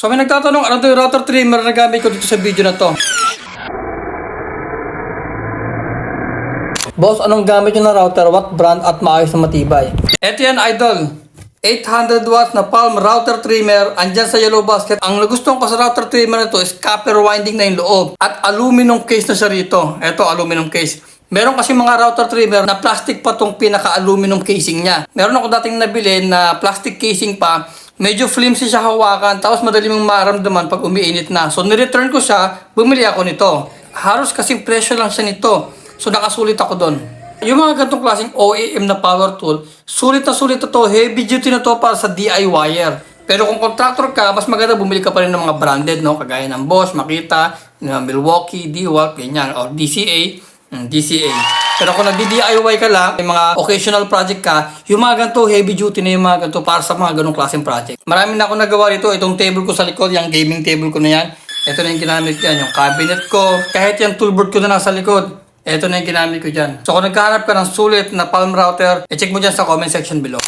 So may nagtatanong, ano to yung router trimmer na gamit ko dito sa video na to? Boss, anong gamit nyo na router? What brand at maayos na matibay? Ito yan, idol. 800 watts na Palm router trimmer. Andyan sa yellow basket. Ang nagustuhan ko sa router trimmer na to is copper winding na yung loob. At aluminum case na siya rito. Ito, aluminum case. Meron kasi mga router trimmer na plastic pa tong pinaka-aluminum casing niya. Meron ako dating nabili na plastic casing pa. Medyo flimsy siya hawakan, tapos madali mong maramdaman pag umiinit na. So, nireturn ko siya, bumili ako nito. Halos kasing presyo lang siya nito. So, nakasulit ako doon. Yung mga ganitong klaseng OEM na power tool, sulit na to. Heavy duty na to para sa DIYer. Pero kung contractor ka, mas maganda bumili ka pa rin ng mga branded, no? Kagaya ng Bosch, Makita, Milwaukee, DeWalt, ganyan, or DCA. Pero kung nagdi-DIY ka lang, may mga occasional project ka, yung mga ganito, heavy duty na yung mga ganito para sa mga ganong klaseng project. Marami na ako nagawa dito. Itong table ko sa likod, yung gaming table ko na yan. Ito na yung ginamit ko yan, yung cabinet ko. Kahit yung toolboard ko na nasa likod, ito na yung ginamit ko dyan. So kung nagkahanap ka ng sulit na Palm router, i-check mo dyan sa comment section below.